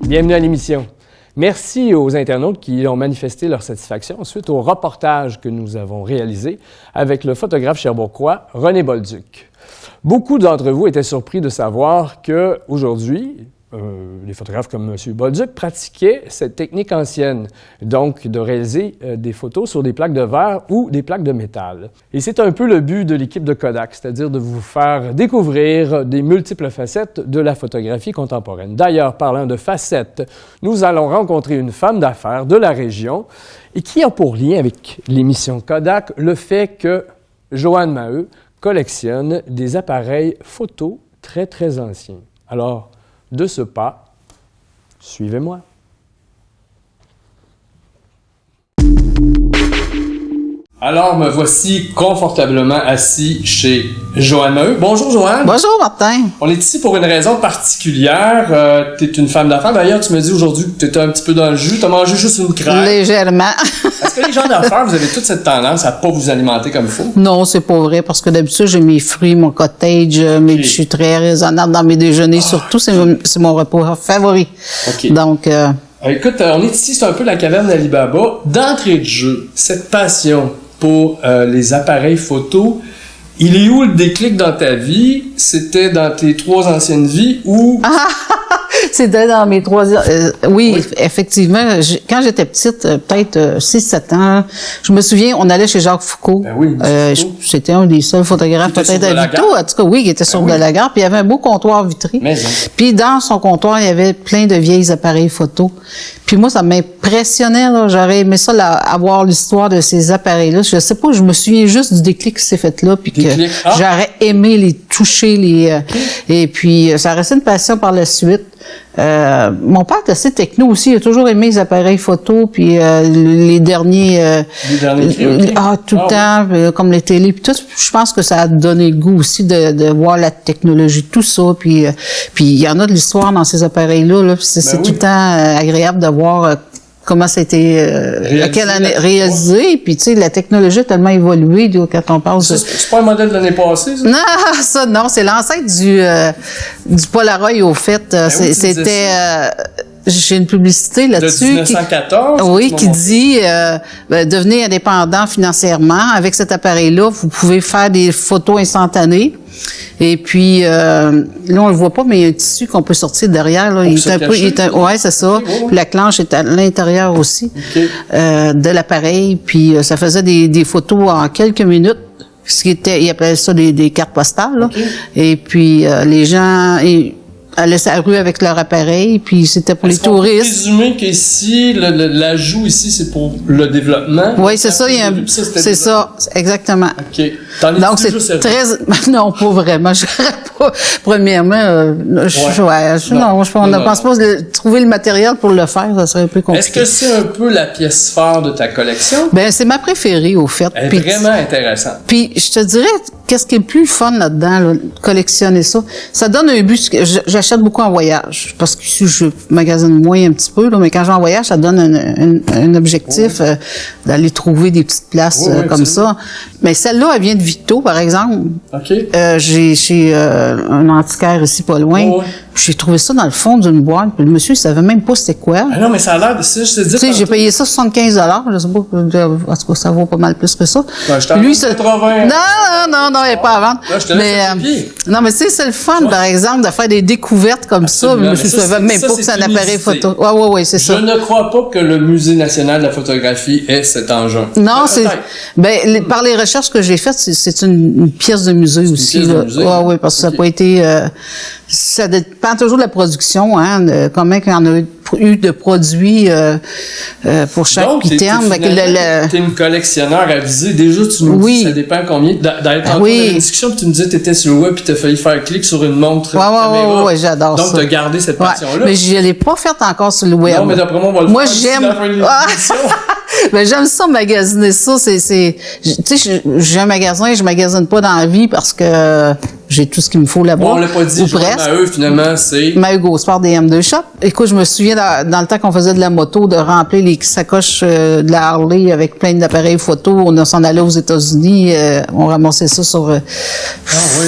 Bienvenue à l'émission. Merci aux internautes qui ont manifesté leur satisfaction suite au reportage que nous avons réalisé avec le photographe cherbourgeois René Bolduc. Beaucoup d'entre vous étaient surpris de savoir qu'aujourd'hui, les photographes comme M. Bolduc pratiquaient cette technique ancienne, donc de réaliser des photos sur des plaques de verre ou des plaques de métal. Et c'est un peu le but de l'équipe de Kodak, c'est-à-dire de vous faire découvrir des multiples facettes de la photographie contemporaine. D'ailleurs, parlant de facettes, nous allons rencontrer une femme d'affaires de la région et qui a pour lien avec l'émission Kodak le fait que Joanne Maheu collectionne des appareils photo très, très anciens. Alors, de ce pas, suivez-moi. Alors, me voici confortablement assis chez Joanne Maheu. Bonjour, Joanne. Bonjour, Martin. On est ici pour une raison particulière. Tu es une femme d'affaires. D'ailleurs, tu me dis aujourd'hui que tu étais un petit peu dans le jus. Tu as mangé juste une crème. Légèrement. Est-ce que les gens d'affaires, vous avez toute cette tendance à pas vous alimenter comme il faut? Non, c'est pas vrai, parce que d'habitude, j'ai mes fruits, mon cottage, mais je suis très raisonnable dans mes déjeuners. Surtout, c'est mon repas favori. OK. Donc, écoute, on est ici, c'est un peu la caverne d'Ali Baba. D'entrée de jeu, cette passion pour les appareils photo, il est où le déclic dans ta vie? C'était dans tes 3 anciennes vies ou... c'était dans mes 3 oui, effectivement. Quand j'étais petite, peut-être 6-7 ans, je me souviens, on allait chez Jacques Foucault. Ben oui, c'était un des seuls photographes peut-être à Vito. En tout cas, oui, qui était sur de la gare. Puis il y avait un beau comptoir vitré. Puis dans son comptoir, il y avait plein de vieilles appareils photo. Puis moi, ça m'impressionnait, là. J'aurais aimé ça, avoir l'histoire de ces appareils-là. Je sais pas, je me souviens juste du déclic qui s'est fait là, puis que j'aurais aimé les toucher, et puis ça a resté une passion par la suite. Mon père est assez techno aussi, il a toujours aimé les appareils photo, puis les derniers... tout le temps, comme les télés, puis tout. Je pense que ça a donné le goût aussi de voir la technologie, tout ça, puis il y en a de l'histoire dans ces appareils-là, là, c'est tout le temps agréable de voir comment ça a été à quelle année réalisé, puis tu sais, la technologie a tellement évolué quand on passe... C'est pas un modèle de l'année passée, ça? Non, ça, non, c'est l'ancêtre du Polaroid, au fait. C'était... j'ai une publicité là-dessus. De 1914? Oui, qui dit devenez indépendant financièrement. Avec cet appareil-là, vous pouvez faire des photos instantanées. Et puis là, on le voit pas, mais il y a un tissu qu'on peut sortir derrière. Là. Il est un peu, ouais, c'est ça. Puis la clenche est à l'intérieur aussi de l'appareil. Puis ça faisait des photos en quelques minutes. Ce qui était, ils appelaient ça des cartes postales. Là. Et puis les gens allaient sur la rue avec leur appareil, puis c'était pour les touristes. Est-ce qu'on peut présumer qu'ici, l'ajout ici, c'est pour le développement? Oui, c'est ça. C'est ça, exactement. OK. Donc, c'est très... Non, pas vraiment. Je dirais pas. Premièrement, on ne pense pas trouver le matériel pour le faire, ça serait un peu compliqué. Est-ce que c'est un peu la pièce phare de ta collection? Ben, c'est ma préférée, au fait. Elle est vraiment intéressante. Puis, je te dirais, qu'est-ce qui est le plus fun là-dedans, là, collectionner ça? Ça donne un but. J'achète beaucoup en voyage, parce que ici, je magasine moins un petit peu, là, mais quand je vais en voyage, ça donne un objectif d'aller trouver des petites places comme ça. Mais celle-là, elle vient de Vito, par exemple. OK. J'ai chez un antiquaire ici pas loin. J'ai trouvé ça dans le fond d'une boîte. Puis le monsieur, il savait même pas c'était quoi. Ah non, mais ça a l'air de ça, je te dis. Tu sais, j'ai payé ça 75 $. Je sais pas, en tout cas, ça vaut pas mal plus que ça. Ben, lui, c'est 80. Non, il n'est pas à vendre. Là, je te laisse non, mais tu sais, c'est le fun, par exemple, de faire des découvertes comme ça. Le monsieur ne savait même pas que c'est un appareil photo. Oui, c'est ça. Je ne crois pas que le Musée national de la photographie ait cet engin. Non, par les recherches que j'ai faites, c'est une pièce de musée aussi. Oui, parce que ça n'a pas été... ça dépend toujours de la production, hein, combien qu'il y en a eu de produits pour chaque item. Donc, t'es une collectionneur avisée. Déjà, tu nous dis ça dépend combien. D'ailleurs, tantôt, on avait une discussion, puis tu me disais que t'étais sur le web, puis t'as failli faire clic sur une montre caméra. Oui, j'adore ça. Donc, t'as gardé cette passion-là. Mais je l'ai pas faite encore sur le web. Non, mais d'après moi, on va le faire d'ici la fin de l'émission. Ben, j'aime ça magasiner ça. Tu sais, j'ai un magasin, je magasine pas dans la vie parce que j'ai tout ce qu'il me faut là-bas. Bon, on l'a pas dit, Maheu, finalement, c'est... Maheu Gosport des M2 Shop. Écoute, je me souviens dans le temps qu'on faisait de la moto, de remplir les sacoches de la Harley avec plein d'appareils photo. On s'en allait aux États-Unis, on ramassait ça sur...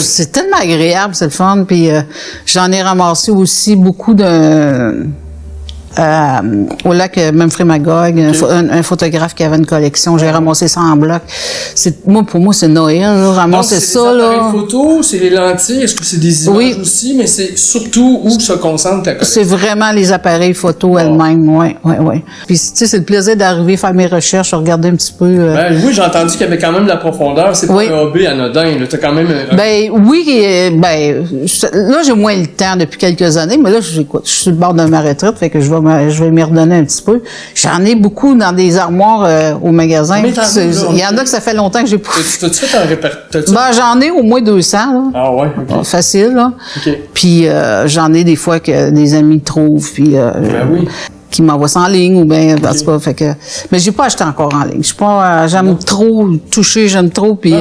C'est tellement agréable, c'est le fun. Puis j'en ai ramassé aussi beaucoup au lac Memphrey Magog, un photographe qui avait une collection. J'ai ramassé ça en bloc. Pour moi, c'est Noël, là, ramasser ça. C'est des appareils photos, c'est les lentilles, est-ce que c'est des images aussi, mais c'est surtout où se concentre ta collection? C'est vraiment les appareils photos elles-mêmes, oui. Puis, tu sais, c'est le plaisir d'arriver, faire mes recherches, regarder un petit peu. Oui, j'ai entendu qu'il y avait quand même de la profondeur. C'est pas un hobby anodin, là. T'as quand même là, j'ai moins le temps depuis quelques années, mais là, je suis sur le bord de ma retraite, fait que je vais m'y redonner un petit peu. J'en ai beaucoup dans des armoires au magasin. Il y en a que ça fait longtemps que j'ai pas. T'as-tu fait un répertoire? J'en ai au moins 200, là. Ah ouais, OK. Facile, là. OK. Puis j'en ai des fois que des amis trouvent, puis qui m'envoient ça en ligne ou bien en tout cas, fait que mais j'ai pas acheté encore en ligne. Je suis pas j'aime trop toucher, j'aime trop puis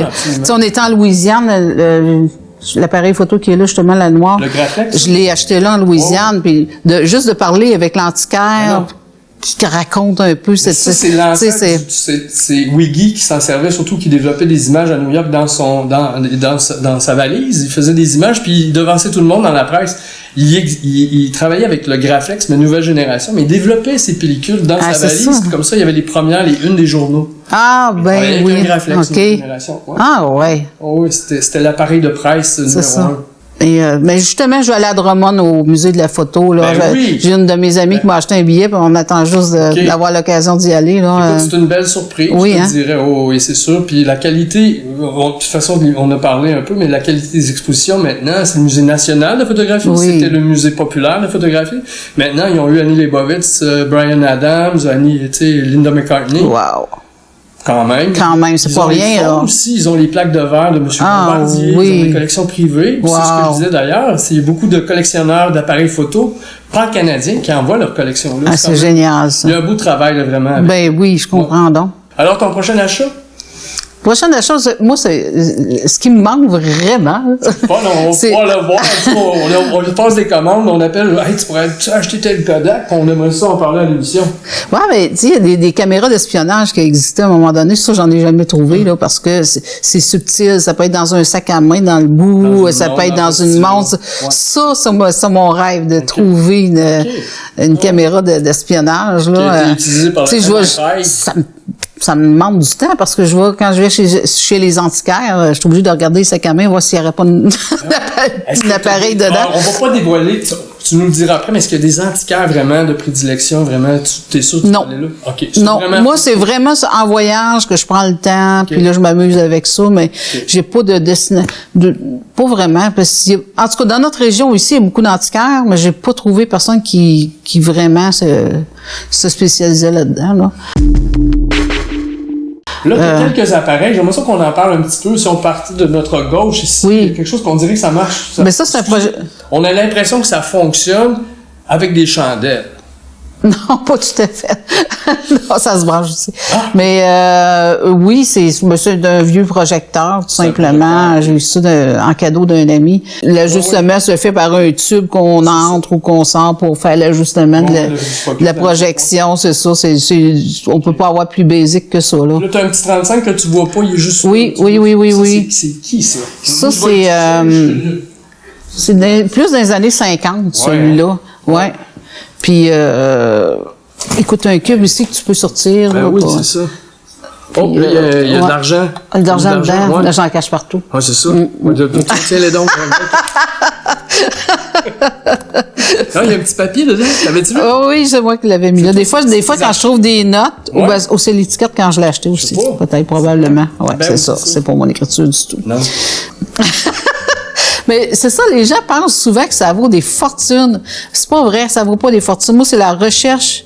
on était en Louisiane, l'appareil photo qui est là justement la noire. Le Graflex? Je l'ai acheté là en Louisiane puis juste de parler avec l'antiquaire qui raconte un peu cette... Ça, c'est l'ancêtre, c'est Wiggy qui s'en servait, surtout qui développait des images à New York dans sa valise. Il faisait des images, puis il devançait tout le monde dans la presse. Il travaillait avec le Graflex, mais nouvelle génération, mais il développait ses pellicules dans sa valise. Comme ça, il y avait les premières, les unes des journaux. Ah, ben oui. Un Graflex, nouvelle génération. Ouais. Ah, ouais. Oh, oui, c'était l'appareil de presse numéro 1. Et mais justement, je vais aller à Drummond au musée de la photo. Là. J'ai une de mes amies qui m'a acheté un billet, puis on attend juste d'avoir l'occasion d'y aller. Là. Écoute, c'est une belle surprise, je te dirais. Oui, c'est sûr. Puis la qualité, de toute façon, on a parlé un peu, mais la qualité des expositions, maintenant, c'est le musée national de photographie. C'était le musée populaire de photographie. Maintenant, ils ont eu Annie Leibovitz, Bryan Adams, Linda McCartney. Wow! Quand même, c'est pas rien, là. Aussi, ils ont les plaques de verre de M. Bombardier, ils ont des collections privées. C'est ce que je disais d'ailleurs, il y a beaucoup de collectionneurs d'appareils photo, pas canadiens, qui envoient leurs collections là. Ah, c'est génial, ça. Il y a un beau travail, là, vraiment. Oui, je comprends donc. Alors, ton prochain achat? Prochaine achat, moi, c'est ce qui me manque vraiment. On va le voir. On lui passe des commandes, on appelle, hey, tu pourrais acheter tel Kodak, on aimerait ça en parler à l'émission. Ouais, mais tu sais, il y a des caméras d'espionnage qui existaient à un moment donné. Ça, j'en ai jamais trouvé, là, parce que c'est subtil. Ça peut être dans un sac à main, dans le bout, ça peut être dans une montre. Ouais. Ça, c'est mon rêve de trouver une caméra d'espionnage, là. Qui est utilisée par ça me demande du temps parce que quand je vais chez les antiquaires, je suis obligée de regarder sa caméra, voir s'il n'y aurait pas un appareil dedans. On va pas dévoiler, tu nous le diras après, mais est-ce qu'il y a des antiquaires vraiment de prédilection, vraiment, tu es sûr que tu vas aller là? Okay. Non, moi, c'est vraiment en voyage que je prends le temps, puis là, je m'amuse avec ça, mais j'ai pas de destination, pas vraiment, parce que, en tout cas, dans notre région ici, il y a beaucoup d'antiquaires, mais j'ai pas trouvé personne qui vraiment se spécialisait là-dedans, là. Là, tu as quelques appareils. J'aimerais ça qu'on en parle un petit peu. Si on partit de notre gauche ici, il y a quelque chose qu'on dirait que ça marche. Mais ça, c'est un projet. On a l'impression que ça fonctionne avec des chandelles. Non, pas tout à fait. Non, ça se branche aussi. Ah. Mais oui, c'est d'un vieux projecteur, tout simplement. J'ai eu ça en cadeau d'un ami. L'ajustement se fait par un tube qu'on entre ou qu'on sort pour faire l'ajustement de la projection. C'est ça. On peut pas avoir plus basique que ça. Là, t'as un petit 35 que tu vois pas, il est juste... Oui. C'est qui, ça? Ça, c'est plus dans les années 50, celui-là. Ouais. Puis, écoute, un cube ici que tu peux sortir. Ben oui, c'est ça. Puis, il y a de l'argent. De l'argent dedans, l'argent cache partout. Ah, c'est ça. Tiens les dons. Non, il y a un petit papier dedans. L'avais-tu vu? Oh, oui, c'est moi qui l'avais mis là. Des fois, quand je trouve des notes, ou c'est l'étiquette quand je l'ai acheté aussi. Peut-être, probablement. Ouais, c'est ça. C'est pour mon écriture du tout. Non. Mais c'est ça, les gens pensent souvent que ça vaut des fortunes. C'est pas vrai, ça vaut pas des fortunes. Moi, c'est la recherche.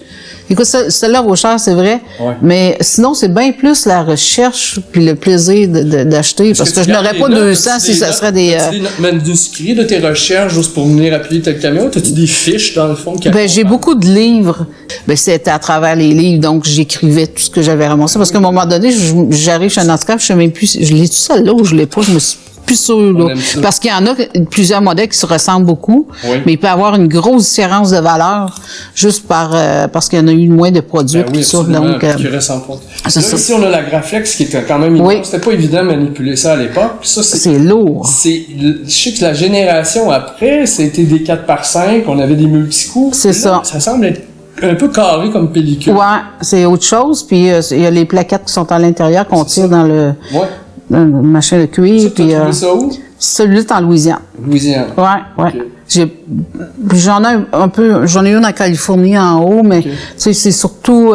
Écoute, celle-là vaut cher, c'est vrai. Ouais. Mais sinon, c'est bien plus la recherche puis le plaisir d'acheter. Parce que je n'aurais pas 200 si ça serait des... manuscrits de tes recherches juste pour venir appuyer telle caméra? As-tu des fiches, dans le fond? J'ai beaucoup de livres. C'était à travers les livres, donc j'écrivais tout ce que j'avais ramassé. Parce qu'à un moment donné, j'arrive chez un antiquaire, je sais même plus... Je l'ai-tu celle-là ou je l'ai pas? Je me suis plus sûr, là. Parce qu'il y en a plusieurs modèles qui se ressemblent beaucoup, mais il peut y avoir une grosse différence de valeur juste parce qu'il y en a eu moins de produits. Oui, ça. Donc, qui ressemblent pas. Là, ici, on a la Graflex qui était quand même immense. C'était pas évident de manipuler ça à l'époque. C'est lourd. Je sais que la génération après, c'était des 4x5, on avait des multicoups. C'est ça. Ça semble être un peu carré comme pellicule. Ouais, c'est autre chose. Puis il y a les plaquettes qui sont à l'intérieur qu'on tire dans le machin de cuir. Ça, t'as trouvé ça où? Celui-là, c'est en Louisiane. Louisiane. Ouais. Okay. J'en ai une en Californie en haut, mais c'est surtout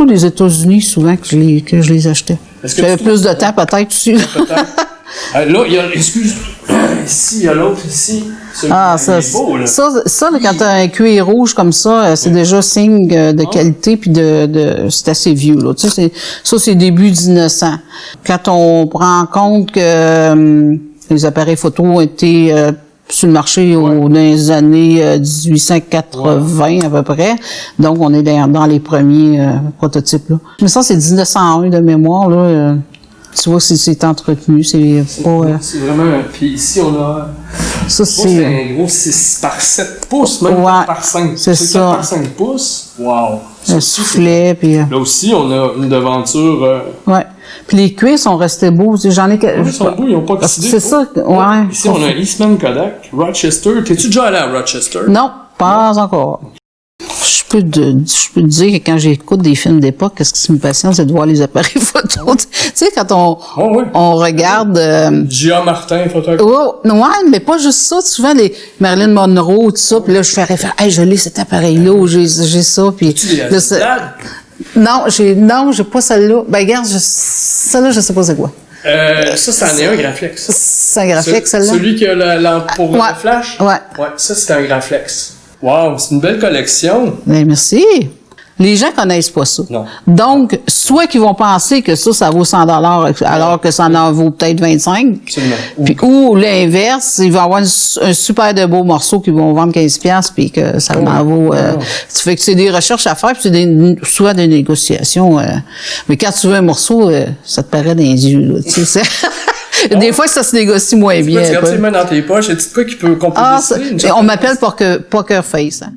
les États-Unis souvent que je les achetais. J'avais plus de temps peut-être aussi. Peut-être. Là, il y a, excuse, ici, il y a l'autre ici. Ça, quand tu as un cuir rouge comme ça, c'est déjà signe de qualité, puis c'est assez vieux. Là. Tu sais, c'est début 1900. Quand on prend en compte que les appareils photo ont été sur le marché dans les années 1880 à peu près, donc on est dans les premiers prototypes. Là. Mais ça, c'est 1901 de mémoire. Là, tu vois, c'est entretenu, c'est pas... C'est vraiment... Puis ici, on a... Ça, c'est un gros 6 par 7 pouces, même par 5. C'est ça. 4 par 5 pouces. Wow! Un soufflet, puis... Là aussi, on a une devanture... Ouais. Puis les cuirs sont restés beaux. J'en ai... Ils sont beaux, ils n'ont pas oxydé. C'est ça, ouais. Ici, on a Eastman Kodak, Rochester. T'es-tu déjà allé à Rochester? Non, pas encore. Je peux te dire que quand j'écoute des films d'époque, ce qui me passionne, c'est de voir les appareils photo. Tu sais, quand on regarde... J.A. Martin, photographe. Ouais, mais pas juste ça. Souvent, les Marilyn Monroe, tout ça, puis là, je fais référence, hey, je l'ai cet appareil-là, ou j'ai ça, puis... Non, j'ai pas celle-là. Ben, regarde, celle-là, je sais pas c'est quoi. Ça, c'en est un Graflex. C'est un Graflex, celle-là? Celui qui a pour le flash? Ouais. Ouais, ça, c'est un Graflex. Wow, c'est une belle collection. Ben, merci. Les gens connaissent pas ça. Non. Donc, soit qu'ils vont penser que ça vaut 100 alors que ça en vaut peut-être 25. Absolument. Puis, ou l'inverse, ils vont avoir un super de beau morceau qu'ils vont vendre 15$ puis que ça en vaut... Ça fait que c'est des recherches à faire puis c'est soit des négociations. Mais quand tu veux un morceau, ça te paraît dans les yeux. Là, tu sais, des fois, ça se négocie moins bien. Tu gardes tes mains dans tes poches, et tu quoi qu'on peut décider? On m'appelle Poker Face. Hein.